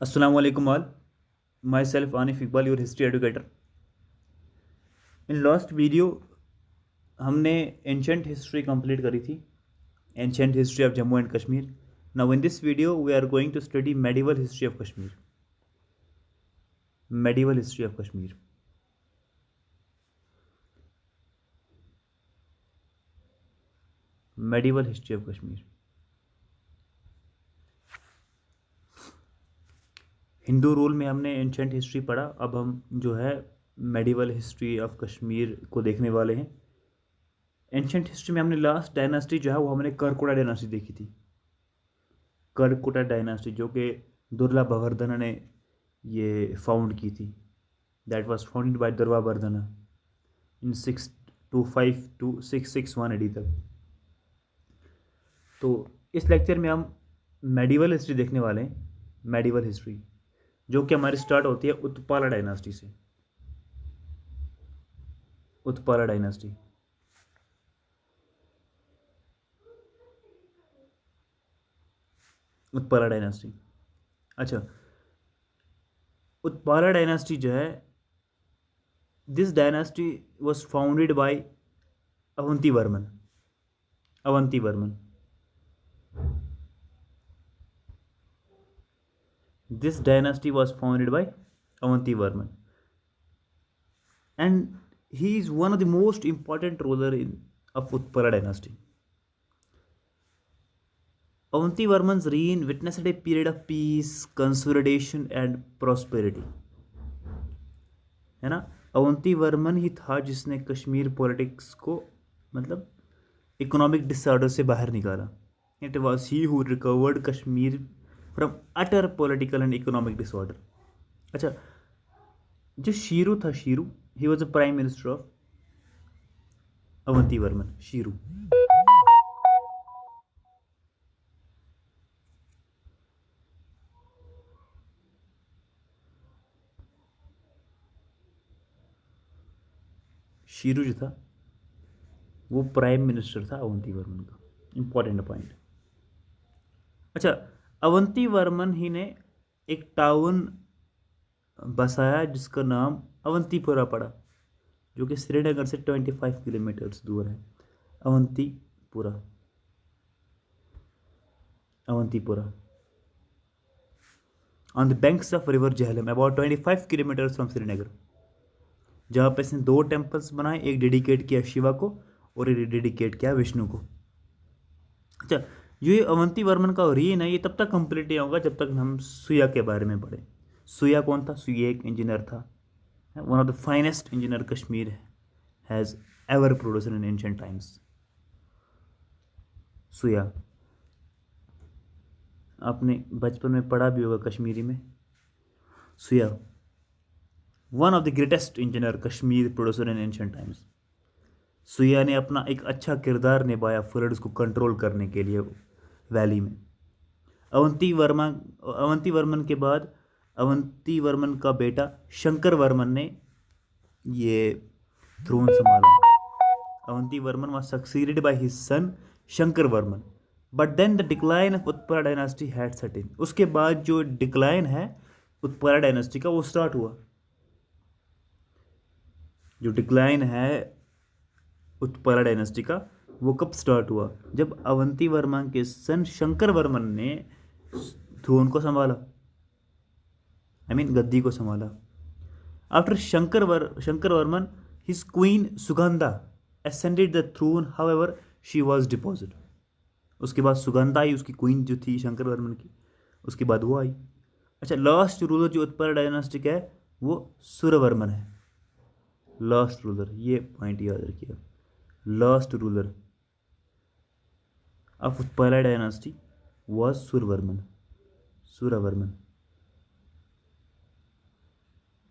Assalamu alaikum all. Myself Anif Iqbal, your history educator. In last video हमने ancient history complete करी थी. Ancient history of Jammu and Kashmir. Now in this video we are going to study medieval history of Kashmir. Medieval history of Kashmir. Medieval history of Kashmir. Hindu rule में हमने ancient history पढ़ा. अब हम जो है medieval history of Kashmir को देखने वाले हैं. एंशेंट हिस्ट्री में हमने लास्ट डायनास्टी जो है वो हमने करकोटा डायनास्टी देखी थी. करकोटा डायनास्टी जो कि दुर्लभवर्धन ने ये फाउंड की थी. That was founded by Durlabhvardhan in 625 to 661 AD तक. तो इस लेक्चर में हम मेडिवल हिस्ट्री देखने वाले हैं. मेडिवल हिस्ट्री जो कि हमारी स्टार्ट होती है उत्पाला डायनास्टी से. उत्पाला डायनास्टी. उत्पाला डायनास्टी. अच्छा, उत्पाला डायनास्टी जो है, this dynasty was founded bye Avanti Varman. Avanti Varman. This dynasty was founded by Avanti Varman, and he is one of the most important ruler of Utpala dynasty. Avanti Varman's reign witnessed a period of peace, consolidation and prosperity. है ना. अवंती वर्मन ही था जिसने Kashmir politics को मतलब economic disorder से बाहर निकाला. It was he who recovered Kashmir from utter political and economic disorder. अच्छा, जो शीरू था, Shiru, he was a prime minister of Avanti Varman. Shiru. Shiru जो था वो प्राइम मिनिस्टर था अवंती वर्मन का. Important point. अच्छा, अवंती वर्मन ही ने एक टाउन बसाया जिसका नाम अवंतीपुरा पड़ा, जो कि श्रीनगर से 25 किलोमीटर्स दूर है. Avantipura. Avantipura on the banks of river Jhelum, about 25 kilometres from Srinagar. जहाँ पे इसने 2 टेम्पल्स बनाए. एक डेडिकेट किया शिवा को और एक डेडिकेट किया विष्णु को. अच्छा, ये अवंती वर्मन का रीन है, ये तब तक कंप्लीट नहीं होगा जब तक हम सुया के बारे में पढ़ें. सुया कौन था? सुया एक इंजीनियर था. One of the finest engineer Kashmir has ever produced in ancient times. Suyya आपने बचपन में पढ़ा भी होगा कश्मीरी में. Suyya one of the greatest engineer Kashmir produced in ancient times. Suyya ने अपना एक अच्छा किरदार निभाया फ्लड्स को कंट्रोल करने के लिए वैली में. अवंती वर्मन के बाद अवंती वर्मन का बेटा शंकर वर्मन ने ये थ्रोन संभाला. Avanti Varman was succeeded by his son Shankar Varman. But then the decline of Utpala dynasty had set in. उसके बाद जो डिक्लाइन है उत्पला डायनास्टी का वो स्टार्ट हुआ. जो डिक्लाइन है उत्पला डायनास्टी का वो कब स्टार्ट हुआ? जब अवंती वर्मन के सन शंकर वर्मन ने थ्रोन को संभाला. गद्दी को संभाला. After Shankar Varman, his queen Sugandha ascended the throne, however she was deposit. उसके बाद सुगंधा आई, उसकी क्वीन जो थी शंकर वर्मन की. उसके बाद वो आई. अच्छा, लास्ट रूलर जो उत्पला डायनास्टी का है वो सूर्यवर्मन है. लास्ट रूलर, ये पॉइंट याद रखिएगा. Last ruler of Utpala dynasty was Suryavarman.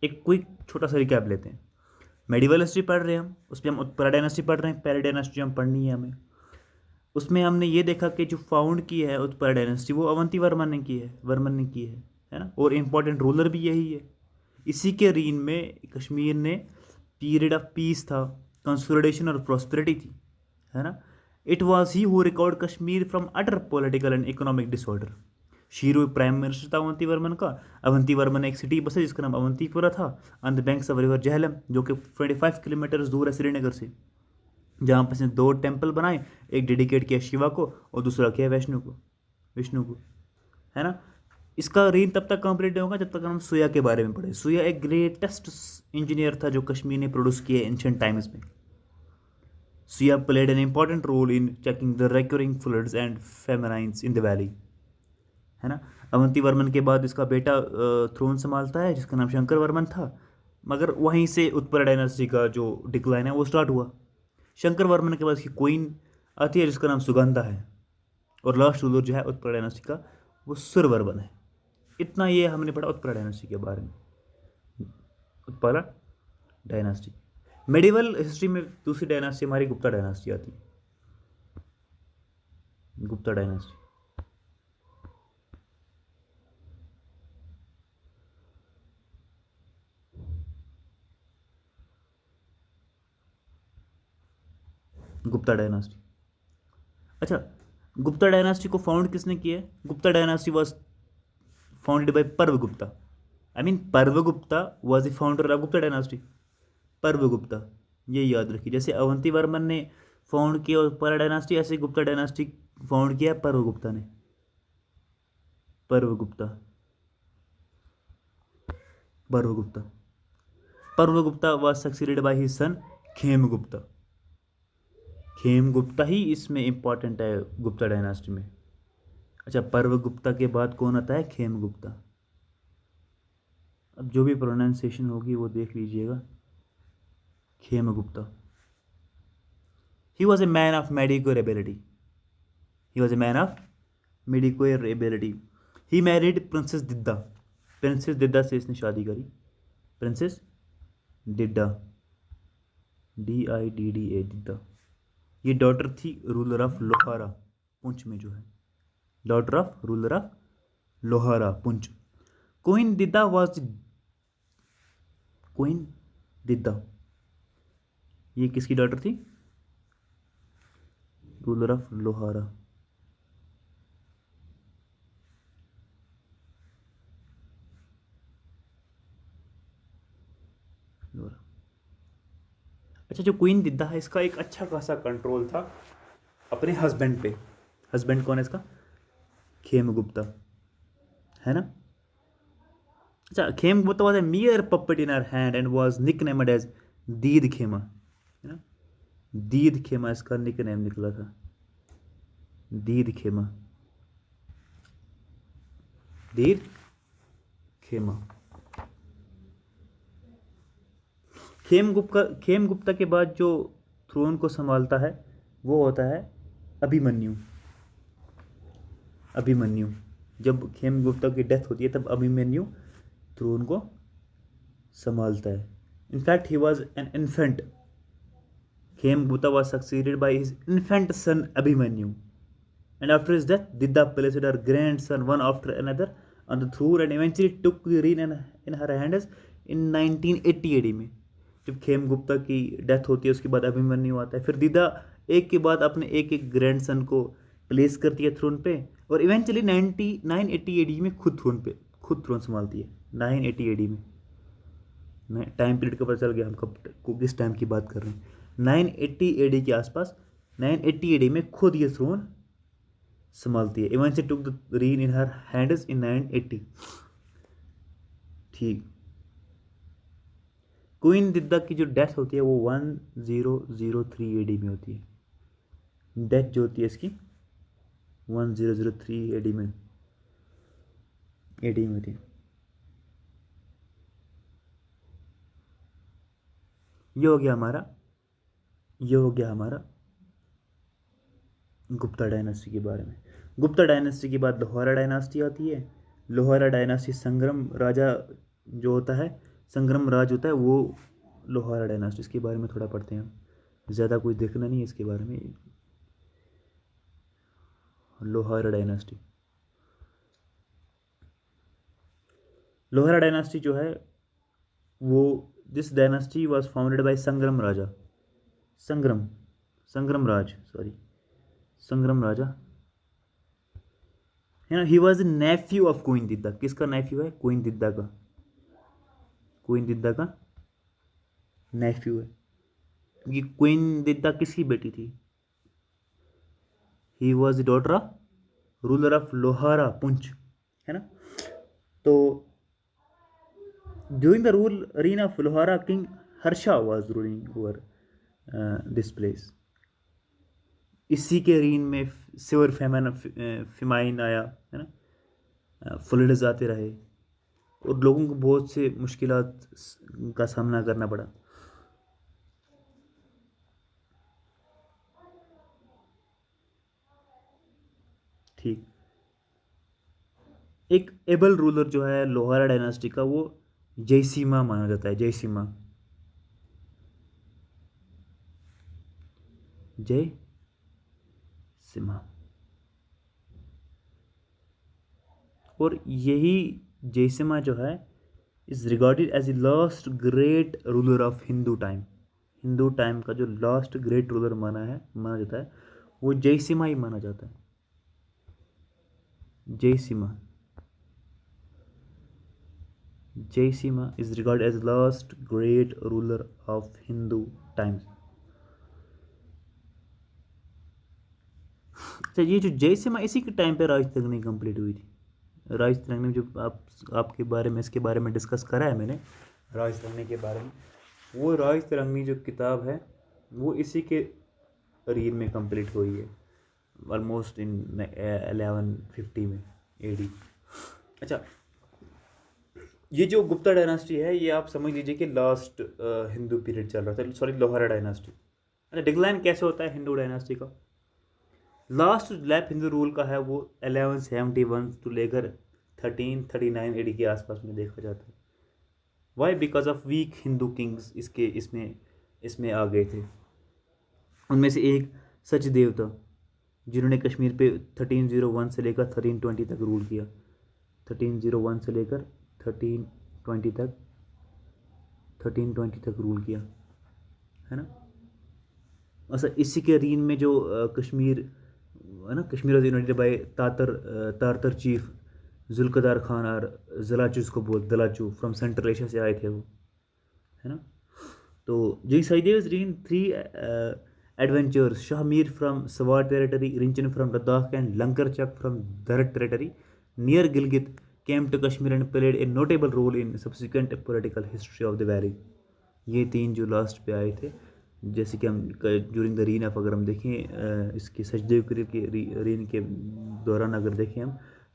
एक क्विक छोटा सा रिकैप लेते हैं. मेडिवल हिस्ट्री पढ़ रहे हैं हम, उसमें हम उत्पला डायनास्टी पढ़ रहे हैं. पहली डायनास्टी हम पढ़नी है हमें. उसमें हमने ये देखा कि जो फाउंड की है उत्पला डायनास्टी वो अवंती वर्मन ने की है ना. और इम्पोर्टेंट रूलर भी यही है. इसी के रीन में कश्मीर ने पीरियड ऑफ पीस था, कंसोलिडेशन और प्रॉस्पेरिटी थी, है ना. It was he who recovered Kashmir from utter political and economic disorder. Shero prime minister था अवंती वर्मन का। अवंती वर्मन एक सिटी बसा जिसका नाम अवंतीपुरा था, on the banks of river Jhelum, जो कि 25 किलोमीटर दूर है श्रीनगर से, जहाँ पर इसने 2 टेम्पल बनाए, एक डेडिकेट किया शिवा को और दूसरा किया विष्णु को, है ना। इसका रेन तब तक कंप्लीट नहीं होगा जब तक हम सुया के बारे में पढ़े। सुया एक ग्रेटेस्ट इंजीनियर था जो कश्मीर ने प्रोड्यूस किया एंशिएंट टाइम्स में। Suyya played an important role in checking the recurring floods and famines in the valley, है ना। अवंती वर्मन के बाद इसका बेटा थ्रोन संभालता है जिसका नाम शंकर वर्मन था, मगर वहीं से उत्पल डायनास्टी का जो डिक्लाइन है वो स्टार्ट हुआ। शंकर वर्मन के बाद इसकी क्वीन आती है जिसका नाम सुगंधा है, और लास्ट रूलर जो है उत्पल डायनास्टी का वो सुरवर्मन है। इतना ये हमने पढ़ा उत्पल डायनास्टी के बारे में। उत्पल डायनास्टी मेडिवल हिस्ट्री में दूसरी डायनास्टी हमारी गुप्ता डायनास्टी आती है। गुप्ता डायनास्टी गुप्ता डायनास्टी अच्छा, गुप्ता डायनास्टी को फाउंड किसने किया है? Gupta dynasty was founded by Parvagupta. I mean Parvagupta was the founder of Gupta dynasty. Parvagupta, ये याद रखिए। जैसे अवंती वर्मन ने फाउंड किया उत्पल डायनास्टी, ऐसे गुप्ता डायनास्टी फाउंड किया पर्वगुप्ता ने। Parvagupta Parvagupta Parvagupta was succeeded by his son Khemagupta. Khemagupta ही इसमें इंपॉर्टेंट है गुप्ता डायनास्टी में। अच्छा, पर्वगुप्ता के बाद कौन आता है? खेमगुप्ता। अब जो भी प्रोनाउंसिएशन होगी वो देख लीजिएगा। Khemagupta, he was a man of mediocre ability. He was a man of mediocre ability. He married princess Didda. Princess Didda से इसने शादी करी। Princess Didda, DIDDA, Didda. ये डॉटर थी रूलर ऑफ लोहारा, पुंछ में जो है, daughter of ruler of Lohara, Poonch. Queen Didda was queen Didda, ये किसकी डॉटर थी? Ruler of Lohara. अच्छा, जो क्वीन दिद्दा है इसका एक अच्छा खासा कंट्रोल था अपने हस्बैंड पे। हस्बैंड कौन है इसका? खेमगुप्ता, है ना। अच्छा, Khemagupta was a mere puppet in her hand and was nicknamed as दीद खेमा, है ना। दीद खेमा इसका निकनेम निकला था, दीद खेमा, दीद खेमा। खेमगुप्ता के बाद जो थ्रोन को संभालता है वो होता है अभिमन्यु। अभिमन्यु, जब खेमगुप्ता की डेथ होती है तब अभिमन्यु थ्रोन को संभालता है। In fact he was an infant. Khemagupta was succeeded by his infant son Abhimanyu, and after his death Didda placed her grandson one after another on the throne and eventually took the reign in her hands in 1980 AD में। जब खेमगुप्ता की death होती है उसके बाद अभिमन्यु आता है, फिर दिद्दा एक के बाद अपने एक एक ग्रैंडसन को प्लेस करती है थ्रोन पे, और इवेंचुअली 980 AD में खुद थ्रोन संभालती है। 980 AD में टाइम पीरियड का पता चल गया हम कब किस टाइम की बात कर रहे हैं। 980 AD के आसपास, 980 AD में खुद ये थ्रोन संभालती है। Eventually took the reign in her hands in 980। ठीक, क्वीन दिद्दा की जो डेथ होती है वो 1003 AD में होती है। डेथ जो होती है इसकी 1003 AD में होती है। ये हो गया हमारा गुप्ता डायनास्टी के बारे में। गुप्ता डायनास्टी के बाद लोहारा डायनास्टी आती है। लोहारा डायनास्टी संग्राम राजा जो होता है, संग्राम राज होता है वो लोहारा डायनास्टी। इसके बारे में थोड़ा पढ़ते हैं हम, ज़्यादा कुछ देखना नहीं है इसके बारे में। लोहारा डायनास्टी, लोहारा डायनास्टी जो है वो, this dynasty was founded bye संग्राम राजा, है ना। He was Neiphiu of queen Didda. किसका नेफ्यू है? क्वीन दिद्दा का। क्वीन दिद्दा का नेफ्यू है, क्योंकि क्वीन दिद्दा किसकी बेटी थी? He was the daughter of ruler of Lohara Poonch, है ना। तो during the rule reign of Lohara king Harsha was ruling over this place. इसी के रीन में सिवर फेमाइन आया, है ना। फ्लड्स आते रहे और लोगों को बहुत से मुश्किलात का सामना करना पड़ा। ठीक, एक एबल रूलर जो है लोहारा डायनास्टी का, वो जयसीमा माना जाता है। जयसीमा, जय सिम्हा। और यही जयसिम्हा जो है is regarded as the last great ruler of Hindu time. Hindu time का जो लास्ट ग्रेट रूलर माना जाता है वो जयसिम्हा ही माना जाता है। Jayasimha, Jayasimha is regarded as last great ruler of Hindu times. अच्छा, ये जो जयसिम्हा, इसी के टाइम पे राज तरंगी कंप्लीट हुई थी। राज तरंगी जो आपके बारे में, इसके बारे में डिस्कस करा है मैंने, राज तरंगी के बारे में। वो राज तरंगी जो किताब है वो इसी के रीन में कंप्लीट हुई है, ऑलमोस्ट इन 1150 में एडी। अच्छा, ये जो गुप्ता डायनास्टी है ये आप समझ लीजिए कि लास्ट हिंदू पीरियड चल रहा था, सॉरी लोहारा डायनास्टी। अच्छा, डिक्लाइन कैसे होता है हिंदू डायनास्टी का? लास्ट लैप हिंदू रूल का है वो 1171 to लेकर 1339 एडी के आसपास में देखा जाता है। Why? Because of weak Hindu kings इसके इसमें आ गए थे। उनमें से एक सचदेव था जिन्होंने कश्मीर पे 1301 से लेकर 1320 तक रूल किया। 1301 से लेकर 1320 तक रूल किया, है ना। अच्छा, इसी के रीन में जो कश्मीर है ना, Kashmir was united by Tartar chief Zulqadar Khan और जलाचू, इसको बोल दलाचू, फ्रॉम सेंट्रल एशिया से आए थे वो, है ना। तो जी Suhadev reign 3 adventurers, Shahmir from Swat territory, Rinchan from Ladakh and Lankar Chak from Dard territory near Gilgit came to Kashmir and played a notable role in subsequent political history of the valley. ये 3 जो लास्ट पे आए थे, जैसे कि हम ड्यूरिंग द रीन ऑफ, अगर हम देखें इसके सचदेव के रीन के दौरान अगर देखें हम,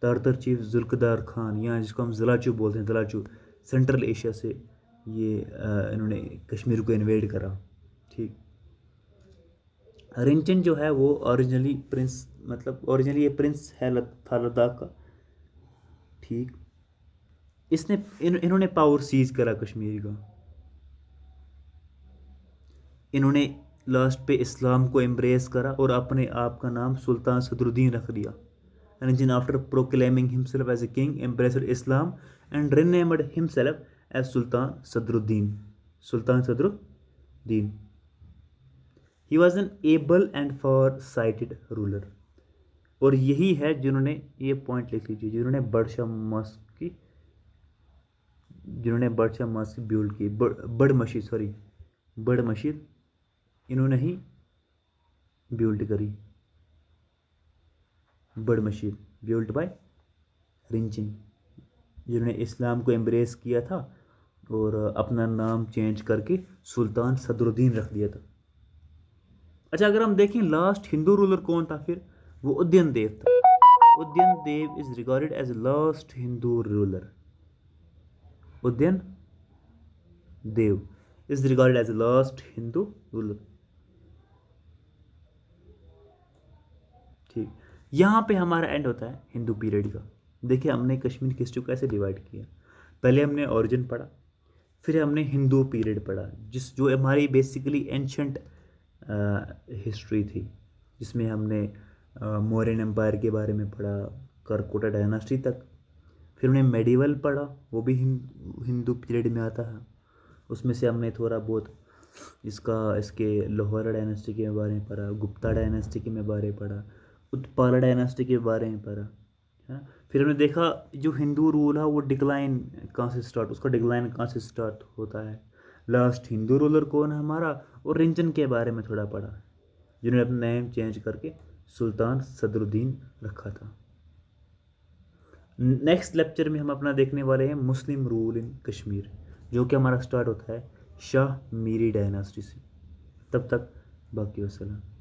तारतर चीफ जुल्कदार खान, या जिसको हम ज़लाचू बोलते हैं, ज़लाचू सेंट्रल एशिया से ये इन्होंने कश्मीर को इन्वेड करा। ठीक, रिंचन जो है वो ओरिजिनली प्रिंस, मतलब ओरिजिनली ये प्रिंस है था लद्दाख का। ठीक, इन्होंने पावर सीज करा कश्मीर का। इन्होंने लास्ट पे इस्लाम को एम्ब्रेस करा और अपने आप का नाम सुल्तान सदरुद्दीन रख दिया। जिन after proclaiming himself as a king embraced Islam and renamed himself as Sultan Sadruddin. Sultan Sadruddin, he was an able and farsighted ruler. और यही है जिन्होंने, ये पॉइंट लिख लीजिए, जिन्होंने बड़शाह मस्क की बिल्ड की, बड़ मस्जिद इन्होंने ही बिल्ड करी। बड़ मस्जिद बिल्ड बाय रिंचिन, जिन्होंने इस्लाम को एम्ब्रेस किया था और अपना नाम चेंज करके सुल्तान सदरुद्दीन रख दिया था। अच्छा, अगर हम देखें लास्ट हिंदू रूलर कौन था फिर, वो उदयन देव था। Udayan Dev is regarded as last Hindu ruler. Udayan Dev is regarded as last Hindu ruler. ठीक, यहाँ पे हमारा एंड होता है हिंदू पीरियड का। देखिए हमने कश्मीर की हिस्ट्री को कैसे डिवाइड किया। पहले हमने ओरिजिन पढ़ा, फिर हमने हिंदू पीरियड पढ़ा, जो हमारी बेसिकली एंशंट हिस्ट्री थी, जिसमें हमने मौर्यन एम्पायर के बारे में पढ़ा, करकोटा डायनास्टी तक। फिर हमने मेडिवल पढ़ा, वो भी हिंदू पीरियड में आता है। उसमें से हमने थोड़ा बहुत इसके लोहारा डायनास्टी के बारे में पढ़ा, गुप्ता डायनास्टी के बारे में पढ़ा, उत्पाला डायनास्टी के बारे में पढ़ा। है ना। फिर हमने देखा जो हिंदू रूल है वो डिक्लाइन कहाँ से स्टार्ट, उसका डिक्लाइन कहाँ से स्टार्ट होता है। लास्ट हिंदू रूलर कौन है हमारा, और रिंचन के बारे में थोड़ा पढ़ा, जिन्होंने अपना नेम चेंज करके सुल्तान सदरुद्दीन रखा था। नेक्स्ट लेक्चर में हम अपना देखने वाले हैं मुस्लिम रूल इन कश्मीर, जो कि हमारा स्टार्ट होता है शाह मीरी डायनास्टी से। तब तक बाकी वसलम।